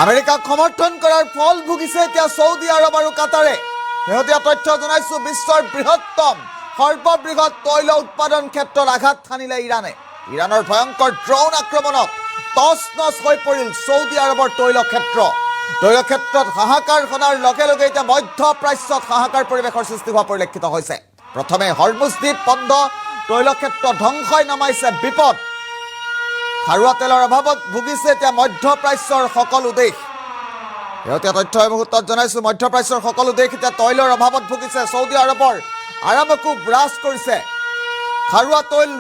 আমেৰিকাক সমৰ্থন কৰাৰ ফল ভুগিছে এতিয়া সৌদি আৰব আৰু কাটাৰে। শেহতীয়া তথ্য জনাইছো, বিশ্বৰ বৃহত্তম সৰ্ববৃহৎ তৈল উৎপাদন ক্ষেত্ৰত আঘাত সানিলে ইৰাণে। ইৰাণৰ ভয়ংকৰ ড্ৰোন আক্ৰমণত টচ নচ হৈ পৰিল সৌদি আৰবৰ তৈল ক্ষেত্ৰত হাহাকাৰ সনাৰ লগে লগে এতিয়া মধ্যপ্ৰাচ্যত হাহাকাৰ পৰিৱেশৰ সৃষ্টি হোৱা পৰিলক্ষিত হৈছে। প্ৰথমে হৰমুজ দ্বীপ বন্ধ, তৈল ক্ষেত্ৰ ধ্বংসই নামাইছে বিপদ। খাৰুৱা তেলৰ অভাৱত ভুগিছে এতিয়া মধ্যপ্ৰাচ্যৰ সকলো দেশ। শেহতীয়া তথ্য এই মুহূৰ্তত জনাইছো, মধ্যপ্ৰাচ্যৰ সকলো দেশ এতিয়া তৈলৰ অভাৱত ভুগিছে। সৌদি আৰবৰ আৰামকো ব্ৰাছ কৰিছে। খাৰুৱা তৈল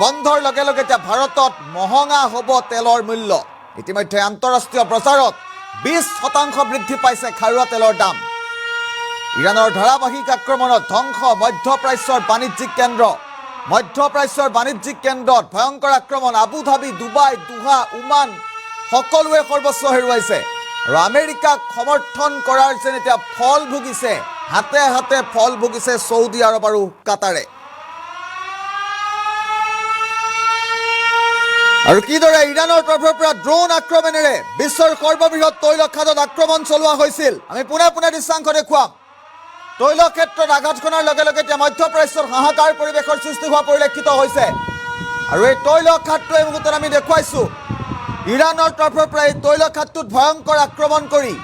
বন্ধৰ লগে লগে এতিয়া ভাৰতত মহঙা হ'ব তেলৰ মূল্য। ইতিমধ্যে আন্তঃৰাষ্ট্ৰীয় বজাৰত 20% বৃদ্ধি পাইছে খাৰুৱা তেলৰ দাম। ইৰাণৰ ধাৰাবাহিক আক্ৰমণত ধ্বংস মধ্যপ্ৰাচ্যৰ বাণিজ্যিক কেন্দ্ৰ। মধ্যপ্ৰাচ্যৰ বাণিজ্যিক কেন্দ্ৰত ভয়ংকৰ আক্ৰমণ। আবুধাবি, ডুবাই, দোহা, ওমান সকলোৱে সৰ্বস্ব হেৰুৱাইছে। আৰু আমেৰিকাক সমৰ্থন কৰাৰ যেন এতিয়া ফল ভুগিছে, হাতে হাতে ফল ভুগিছে সৌদি আৰব আৰু কাটাৰে। আৰু কিদৰে ইৰাণৰ তৰফৰ পৰা ড্ৰোন আক্ৰমণেৰে বিশ্বৰ সৰ্ববৃহৎ তৈল খাদত আক্ৰমণ চলোৱা হৈছিল, আমি পোনে পোনে দৃশ্যাংশ দেখুৱাম। তৈল ক্ষেত্ৰত আঘাত খনাৰ লগে লগে এতিয়া মধ্যপ্ৰাচ্যৰ হাহাকাৰ পৰিৱেশৰ সৃষ্টি হোৱা পৰিলক্ষিত হৈছে। আৰু এই তৈল খাদটো এই মুহূৰ্তত আমি দেখুৱাইছো, ইৰাণৰ তৰফৰ পৰা এই তৈল খাদটোত ভয়ংকৰ আক্ৰমণ কৰি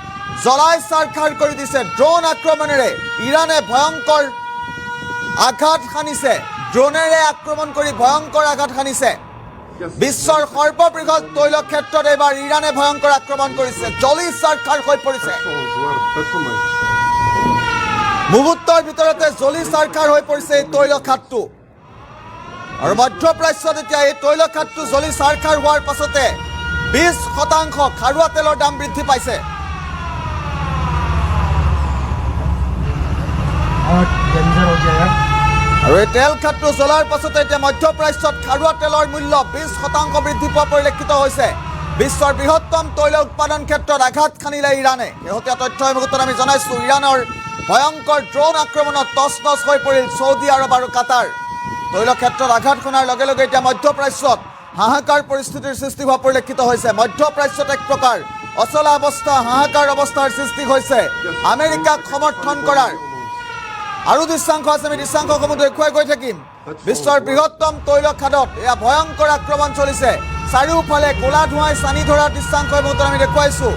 জ্বলাই ছাৰখাৰ কৰি দিছে। ড্ৰোন আক্ৰমণেৰে ইৰাণে ভয়ংকৰ আঘাত সানিছে, ড্ৰোনেৰে আক্ৰমণ কৰি ভয়ংকৰ আঘাত সানিছে। বিশ্বৰ সৰ্ববৃহৎ তৈল ক্ষেত্ৰত এইবাৰ ইৰাণে ভয়ংকৰ আক্ৰমণ কৰিছে, জ্বলি ছাৰখাৰ হৈ পৰিছে। মুহূৰ্তৰ ভিতৰতে জ্বলি ছাৰখাৰ হৈ পৰিছে এই তৈল খাদটো। আৰু মধ্যপ্ৰাচ্যত এতিয়া এই তৈল খাদটো জ্বলি ছাৰখাৰ হোৱাৰ পাছতে 20% খাৰুৱা তেলৰ দাম বৃদ্ধি পাইছে। আৰু এই তেল খাদটো জ্বলাৰ পাছতে এতিয়া মধ্যপ্ৰাচ্যত খাৰুৱা তেলৰ মূল্য 20% বৃদ্ধি পোৱা পৰিলক্ষিত হৈছে। বিশ্বৰ বৃহত্তম তৈল উৎপাদন ক্ষেত্ৰত আঘাত সানিলে ইৰাণে। শেহতীয়া তথ্য এই মুহূৰ্তত আমি জনাইছো, ইৰাণৰ ভয়ংকৰ ড্ৰোন আক্ৰমণত টচ নচ হৈ পৰিল সৌদি আৰব আৰু কাটাৰ। তৈল ক্ষেত্ৰত আঘাত খনাৰ লগে লগে এতিয়া মধ্যপ্ৰাচ্যত হাহাকাৰ পৰিস্থিতিৰ সৃষ্টি হোৱা পৰিলক্ষিত হৈছে। মধ্যপ্ৰাচ্যত এক প্ৰকাৰ অচলা অৱস্থা, হাহাকাৰ অৱস্থাৰ সৃষ্টি হৈছে আমেৰিকাক সমৰ্থন কৰাৰ। আৰু দৃশ্যাংশ আছে, আমি দৃশ্যাংশসমূহ দেখুৱাই গৈ থাকিম। বিশ্বৰ বৃহত্তম তৈল খাদত এয়া ভয়ংকৰ আক্ৰমণ চলিছে। চাৰিওফালে ক'লা ধোঁৱাই চানি ধৰাৰ দৃশ্যাংশ এই মুহূৰ্তত আমি দেখুৱাইছো।